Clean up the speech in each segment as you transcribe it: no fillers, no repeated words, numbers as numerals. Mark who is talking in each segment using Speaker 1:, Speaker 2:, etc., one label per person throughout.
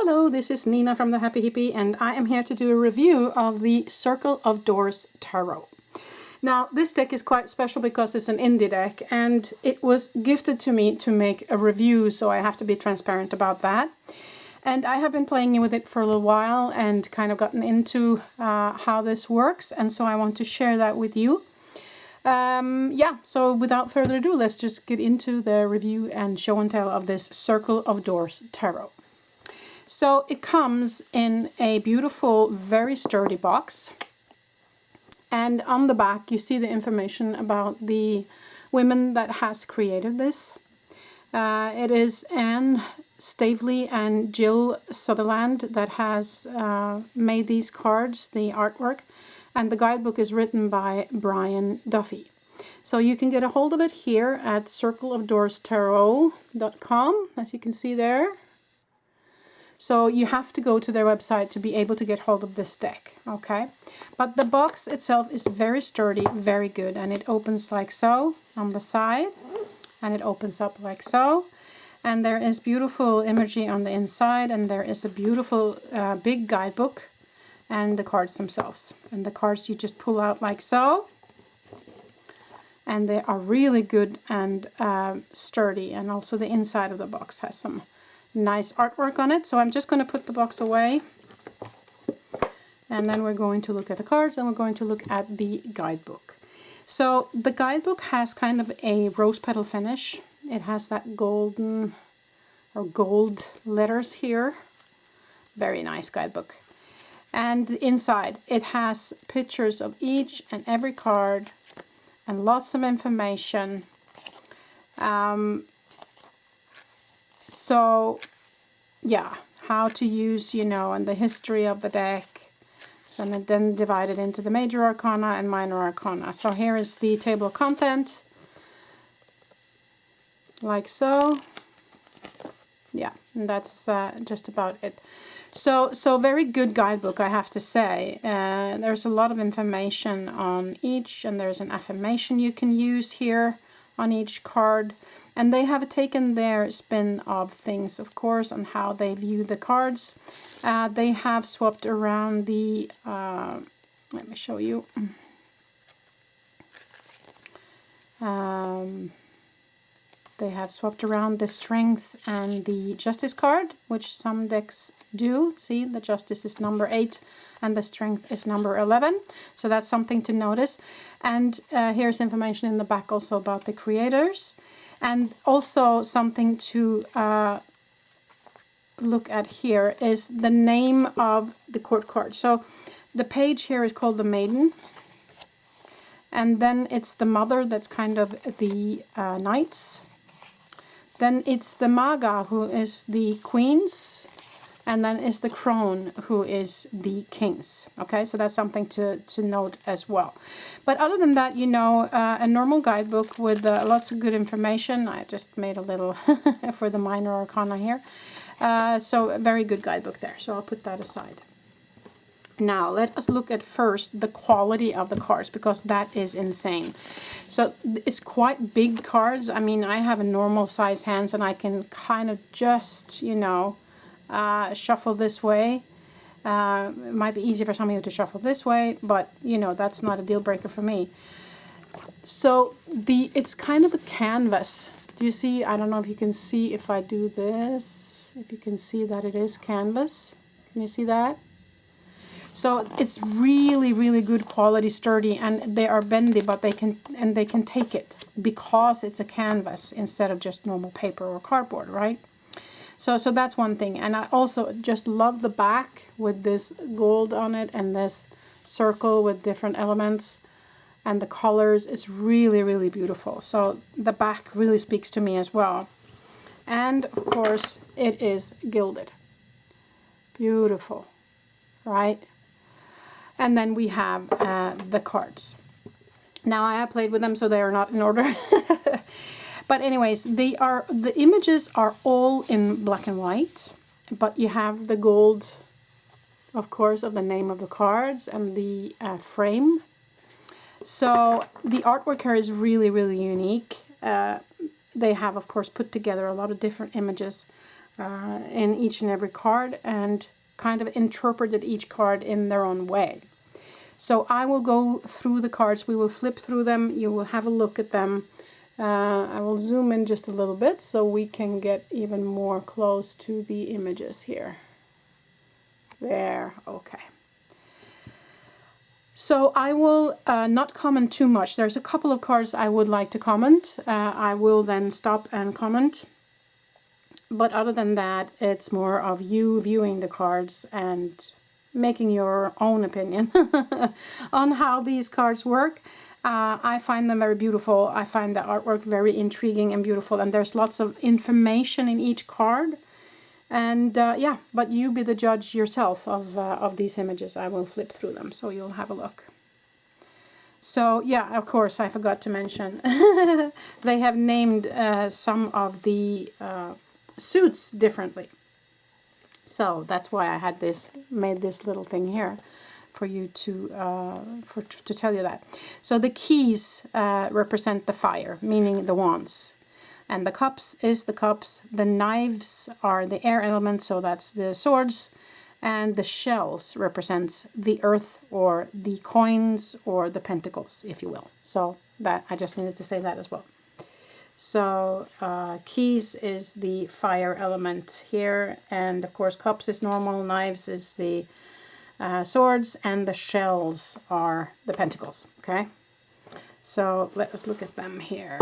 Speaker 1: Hello, this is Nina from the Happy Hippie, and I am here to do a review of the Circle of Doors Tarot. Now, this deck is quite special because it's an indie deck, and it was gifted to me to make a review, so I have to be transparent about that. And I have been playing with it for a little while and kind of gotten into how this works, and so I want to share that with you. So without further ado, let's just get into the review and show and tell of this Circle of Doors Tarot. So it comes in a beautiful, very sturdy box. And on the back, you see the information about the women that has created this. It is Anne Stavely and Jill Sutherland that has made these cards, the artwork. And the guidebook is written by Brian Duffy. So you can get a hold of it here at circleofdoorstarot.com, as you can see there. So you have to go to their website to be able to get hold of this deck, okay? But the box itself is very sturdy, very good, and it opens like so on the side, and it opens up like so. And there is beautiful imagery on the inside, and there is a beautiful big guidebook and the cards themselves. And the cards you just pull out like so. And they are really good and sturdy, and also the inside of the box has some nice artwork on it. So I'm just going to put the box away, and then we're going to look at the cards, and we're going to look at the guidebook. So the guidebook has kind of a rose petal finish. It has that golden or gold letters here. Very nice guidebook. And inside it has pictures of each and every card and lots of information. So yeah, how to use, and the history of the deck. So then divided into the major arcana and minor arcana. So here is the table of content, like so. Yeah, and that's just about it. So very good guidebook, I have to say. There's a lot of information on each, and there's an affirmation you can use here on each card. And they have taken their spin of things, of course, on how they view the cards. They have swapped around the, let me show you. They have swapped around the Strength and the Justice card, which some decks do. See, the Justice is number 8 and the Strength is number 11. So that's something to notice. And here's information in the back also about the creators. And also something to look at here is the name of the court card. So the page here is called the Maiden. And then it's the Mother, that's kind of the Knights. Then it's the Maga, who is the Queens. And then is the Crone, who is the Kings. Okay, so that's something to note as well. But other than that, a normal guidebook with lots of good information. I just made a little for the minor arcana here. So a very good guidebook there. So I'll put that aside. Now, let us look at first the quality of the cards, because that is insane. So it's quite big cards. I mean, I have a normal size hands, and I can kind of just, shuffle this way. It might be easy for some of you to shuffle this way, but that's not a deal breaker for me. So it's kind of a canvas. Do you see? I don't know if you can see if I do this, if you can see that it is canvas. Can you see that? So it's really, really good quality, sturdy, and they are bendy, but they can take it because it's a canvas instead of just normal paper or cardboard, right? So that's one thing. And I also just love the back with this gold on it and this circle with different elements and the colors. It's really, really beautiful. So the back really speaks to me as well. And of course, it is gilded. Beautiful, right? And then we have the cards. Now I have played with them, so they are not in order. But anyways, the images are all in black and white, but you have the gold, of course, of the name of the cards and the frame. So the artwork here is really, really unique. They have, of course, put together a lot of different images in each and every card and kind of interpreted each card in their own way. So I will go through the cards, we will flip through them, you will have a look at them. I will zoom in just a little bit so we can get even more close to the images here. There, okay. So I will not comment too much. There's a couple of cards I would like to comment. I will then stop and comment. But other than that, it's more of you viewing the cards and making your own opinion on how these cards work. I find them very beautiful. I find the artwork very intriguing and beautiful, and there's lots of information in each card. And yeah, but you be the judge yourself of these images. I will flip through them, so you'll have a look. So yeah, of course, I forgot to mention, they have named some of the suits differently. So that's why I had made this little thing here for you to tell you that. So the keys represent the fire, meaning the wands. And the cups is the cups. The knives are the air element, so that's the swords. And the shells represents the earth or the coins or the pentacles, if you will. So that I just needed to say that as well. So keys is the fire element here, and of course cups is normal, knives is the swords, and the shells are the pentacles. Okay, so let us look at them here.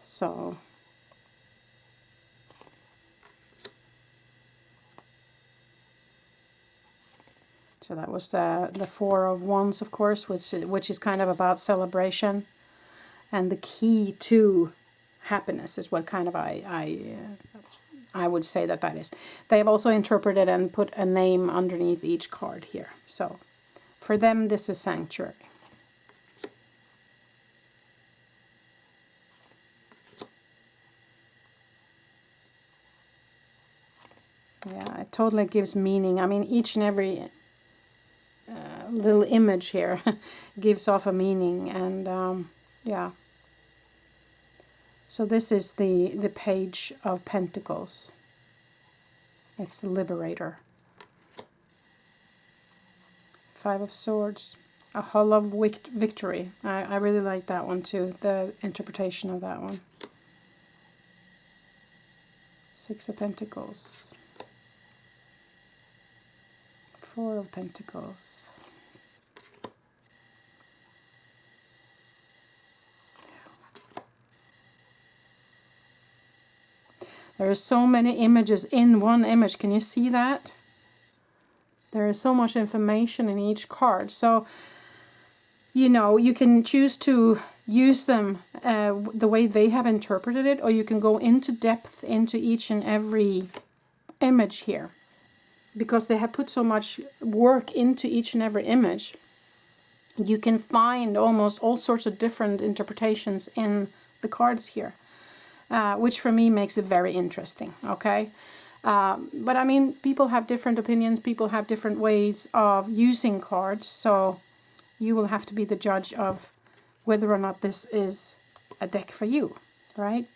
Speaker 1: So that was the Four of Wands, of course, which is kind of about celebration, and the key to happiness is what kind of I would say that is. They have also interpreted and put a name underneath each card here. So for them, this is sanctuary. Yeah, it totally gives meaning. I mean, each and every little image here gives off a meaning, and yeah. So this is the Page of Pentacles. It's the Liberator. Five of Swords. A Hull of Victory. I really like that one too, the interpretation of that one. Six of Pentacles. Four of Pentacles. There are so many images in one image. Can you see that? There is so much information in each card. So, you know, you can choose to use them the way they have interpreted it, or you can go into depth into each and every image here. Because they have put so much work into each and every image, you can find almost all sorts of different interpretations in the cards here. Which for me makes it very interesting, okay? But I mean, people have different opinions, people have different ways of using cards, so you will have to be the judge of whether or not this is a deck for you, right?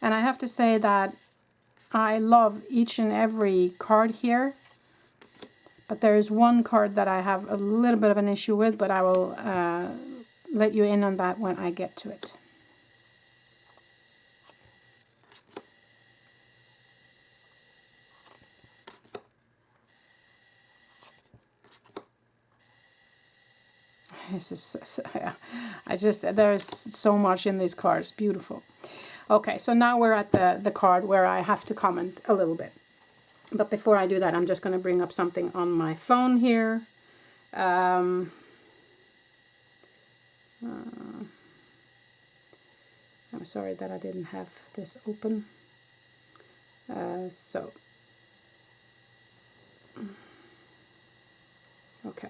Speaker 1: And I have to say that I love each and every card here, but there is one card that I have a little bit of an issue with, but I will let you in on that when I get to it. This is, yeah, there's so much in these cards. Beautiful. Okay, so now we're at the card where I have to comment a little bit. But before I do that, I'm just going to bring up something on my phone here. I'm sorry that I didn't have this open. Okay.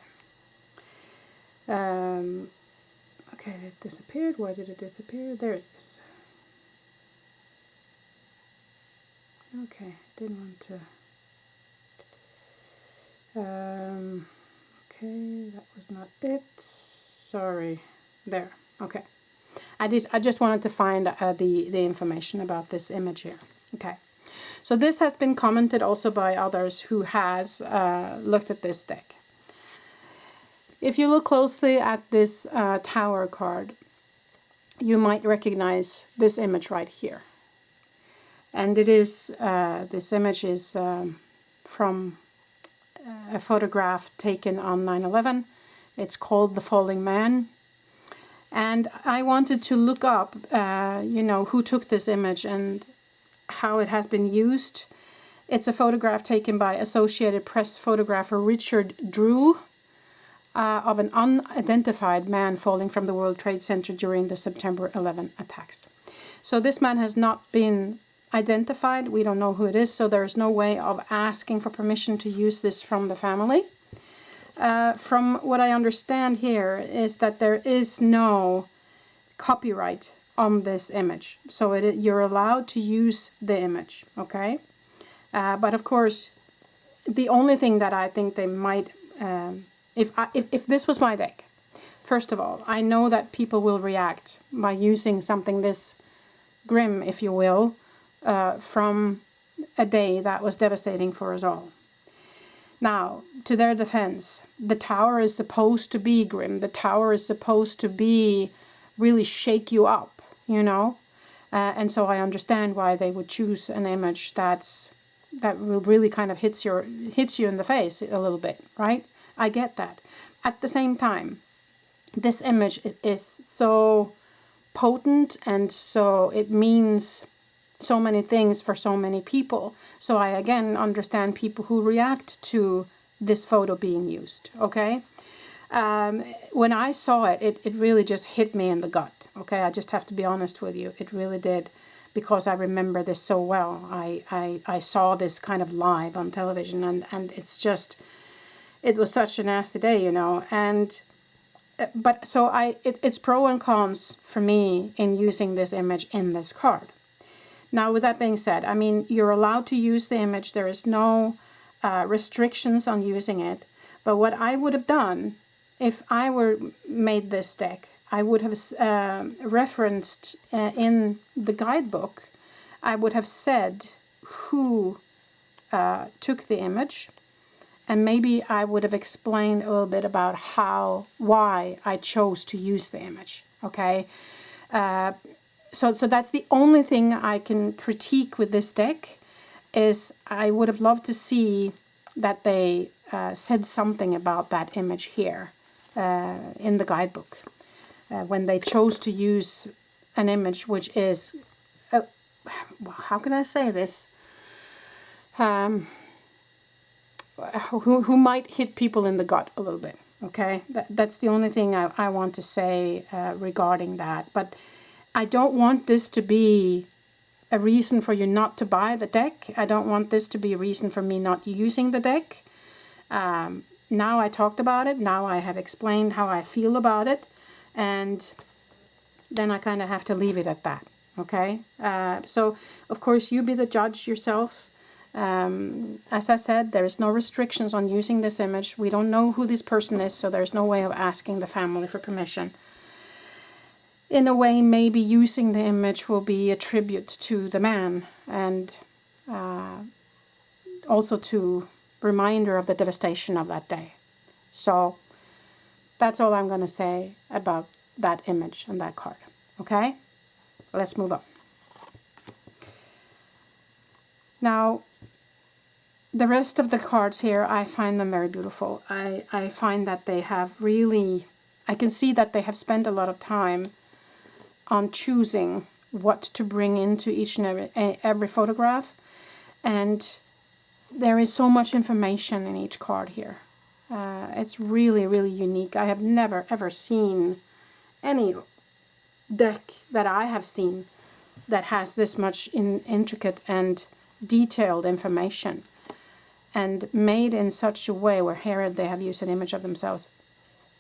Speaker 1: Okay, it disappeared. Why did it disappear? There it is. Okay, didn't want to. Okay, that was not it. Sorry. There. Okay. I just wanted to find the information about this image here. Okay. So this has been commented also by others who has looked at this deck. If you look closely at this Tower card, you might recognize this image right here. And it is, this image is from a photograph taken on 9/11. It's called The Falling Man. And I wanted to look up, you know, who took this image and how it has been used. It's a photograph taken by Associated Press photographer Richard Drew of an unidentified man falling from the World Trade Center during the September 11 attacks. So this man has not been identified. We don't know who it is, so there is no way of asking for permission to use this from the family. From what I understand here is that there is no copyright on this image. So you're allowed to use the image, okay? But of course, the only thing that I think they might... If this was my deck, first of all, I know that people will react by using something this grim, if you will, from a day that was devastating for us all. Now, to their defense, the Tower is supposed to be grim. The Tower is supposed to be really shake you up, you know? And so I understand why they would choose an image that will really kind of hits you in the face a little bit, right? I get that. At the same time, this image is so potent, and so it means so many things for so many people. So I again understand people who react to this photo being used, okay? When I saw it, it really just hit me in the gut, okay? I just have to be honest with you. It really did, because I remember this so well. I saw this kind of live on television, and it's just, it was such a nasty day, you know. And but so it's pro and cons for me in using this image in this card. Now, with that being said, I mean, you're allowed to use the image. There is no restrictions on using it. But what I would have done if I were made this deck, I would have referenced in the guidebook, I would have said who took the image. And maybe I would have explained a little bit about why I chose to use the image, okay? So that's the only thing I can critique with this deck, is I would have loved to see that they said something about that image here in the guidebook. When they chose to use an image which is, how can I say this? Who might hit people in the gut a little bit, okay? That's the only thing I want to say regarding that. But I don't want this to be a reason for you not to buy the deck. I don't want this to be a reason for me not using the deck. Now I talked about it. Now I have explained how I feel about it. And then I kind of have to leave it at that, okay? So, of course, you be the judge yourself. As I said, there is no restrictions on using this image. We don't know who this person is, so there's no way of asking the family for permission. In a way, maybe using the image will be a tribute to the man, and also to reminder of the devastation of that day. So that's all I'm going to say about that image and that card. Okay? Let's move on. Now, the rest of the cards here, I find them very beautiful. I find that they have really, I can see that they have spent a lot of time on choosing what to bring into each and every photograph. And there is so much information in each card here. It's really, really unique. I have never, ever seen any deck that I have seen that has this much intricate and detailed information, and made in such a way, where here they have used an image of themselves,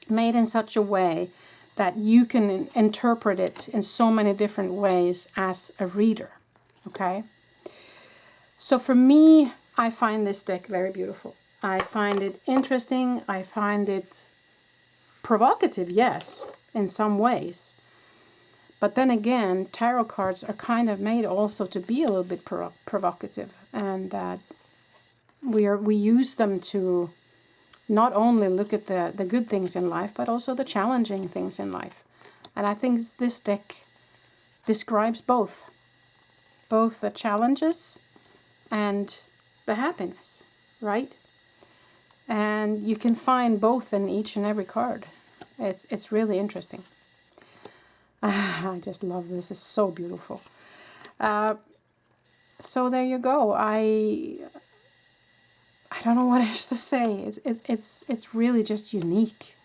Speaker 1: made in such a way that you can interpret it in so many different ways as a reader, okay? So for me, I find this deck very beautiful. I find it interesting. I find it provocative, yes, in some ways. But then again, tarot cards are kind of made also to be a little bit provocative, and we use them to not only look at the good things in life, but also the challenging things in life. And I think this deck describes both the challenges and the happiness, right? And you can find both in each and every card. It's really interesting. I just love this. It's so beautiful. So there you go. I don't know what else to say. It's really just unique.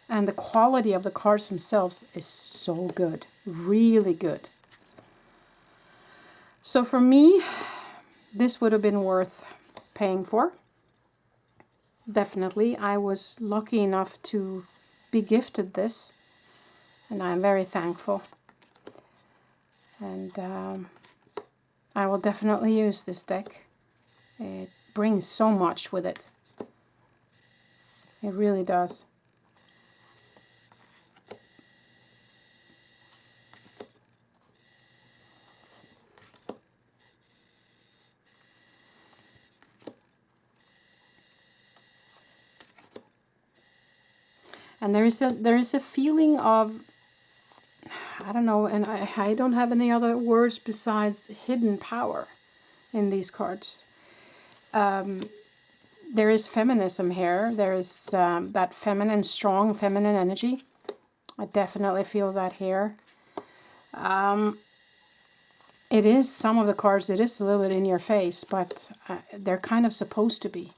Speaker 1: And the quality of the cards themselves is so good. Really good. So for me, this would have been worth paying for. Definitely. I was lucky enough to be gifted this, and I'm very thankful. And I will definitely use this deck. It brings so much with it. It really does. And there is a feeling of, I don't know, and I don't have any other words besides hidden power in these cards. There is feminism here. There is that feminine, strong feminine energy. I definitely feel that here. It is, some of the cards, it is a little bit in your face, but they're kind of supposed to be.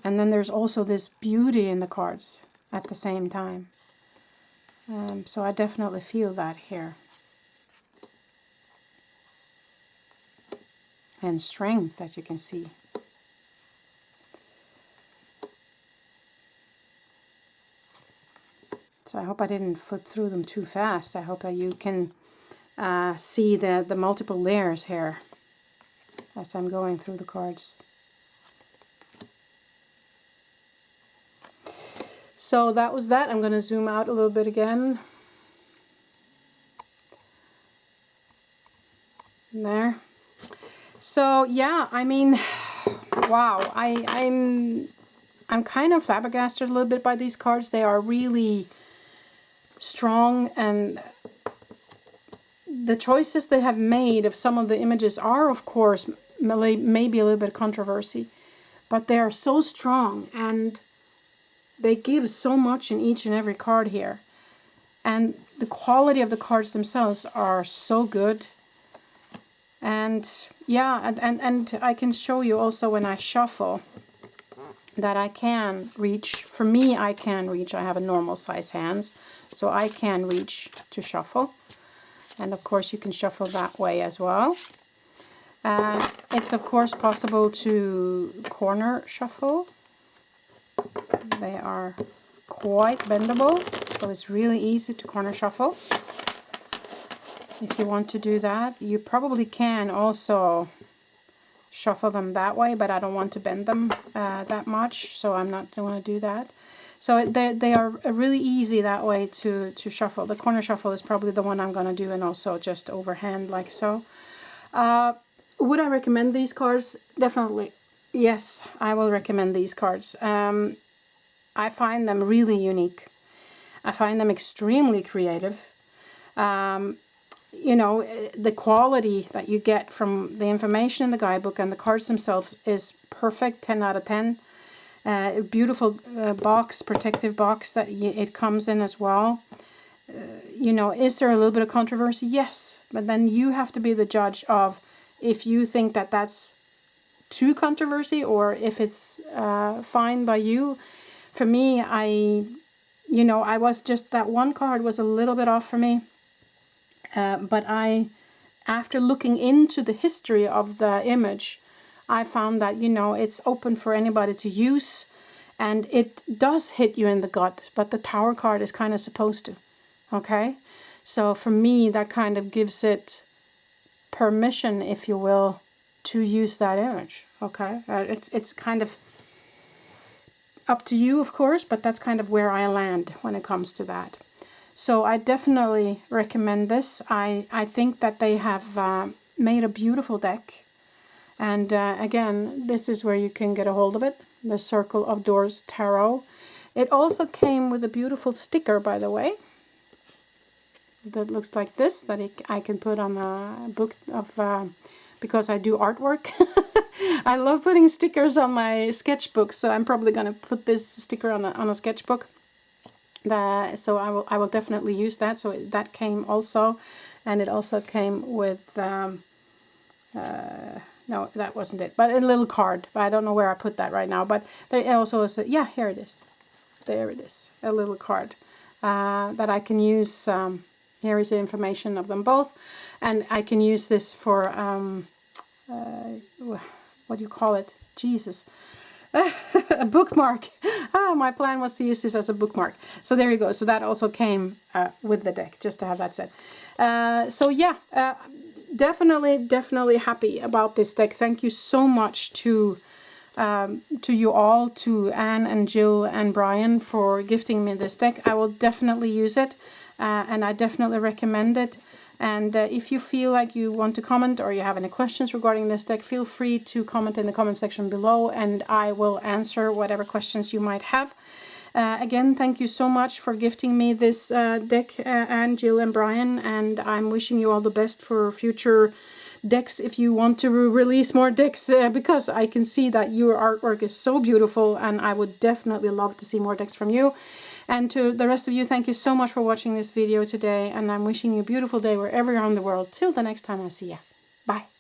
Speaker 1: And then there's also this beauty in the cards at the same time. So I definitely feel that here. And strength, as you can see. So I hope I didn't flip through them too fast. I hope that you can see the multiple layers here as I'm going through the cards. So that was that. I'm going to zoom out a little bit again. There. So yeah, I mean, wow. I'm kind of flabbergasted a little bit by these cards. They are really strong, and the choices they have made of some of the images are, of course, maybe a little bit controversy, but they are so strong, and they give so much in each and every card here. And the quality of the cards themselves are so good. And yeah, and I can show you also when I shuffle that I can reach. For me, I can reach. I have a normal size hands, so I can reach to shuffle. And of course you can shuffle that way as well. It's of course possible to corner shuffle. They are quite bendable, so it's really easy to corner shuffle. If you want to do that, you probably can also shuffle them that way, but I don't want to bend them that much, so I'm not going to do that. So they are really easy that way to shuffle. The corner shuffle is probably the one I'm going to do, and also just overhand like so. Would I recommend these cards? Definitely. Yes, I will recommend these cards. I find them really unique. I find them extremely creative. You know, the quality that you get from the information in the guidebook and the cards themselves is perfect, 10 out of 10. Beautiful box, protective box that it comes in as well. You know, is there a little bit of controversy? Yes, but then you have to be the judge of if you think that that's too controversy or if it's fine by you. For me, I was just, that one card was a little bit off for me. But after looking into the history of the image, I found that, you know, it's open for anybody to use, and it does hit you in the gut, but the Tower card is kind of supposed to, okay? So for me, that kind of gives it permission, if you will, to use that image, okay? It's kind of up to you, of course, but that's kind of where I land when it comes to that. So I definitely recommend this. I think that they have made a beautiful deck. And again, this is where you can get a hold of it. The Circle of Doors Tarot. It also came with a beautiful sticker, by the way, that looks like this, that I can put on a book of, because I do artwork. I love putting stickers on my sketchbook, so I'm probably going to put this sticker on a sketchbook. So I will definitely use that. So that came also, and it also came with, no, that wasn't it, but a little card. I don't know where I put that right now, but there also is, yeah, here it is. There it is, a little card that I can use. Here is the information of them both, and I can use this for, what do you call it? Jesus. A bookmark. My plan was to use this as a bookmark. So there you go. So that also came with the deck, just to have that said. So yeah, definitely happy about this deck. Thank you so much to you all, to Anne and Jill and Brian, for gifting me this deck. I will definitely use it, and I definitely recommend it. And if you feel like you want to comment or you have any questions regarding this deck, feel free to comment in the comment section below, and I will answer whatever questions you might have. Again, thank you so much for gifting me this deck, Anne, Jill and Brian, and I'm wishing you all the best for future decks if you want to release more decks, because I can see that your artwork is so beautiful, and I would definitely love to see more decks from you. And to the rest of you, thank you so much for watching this video today, and I'm wishing you a beautiful day wherever you're in the world. Till the next time I see ya. Bye.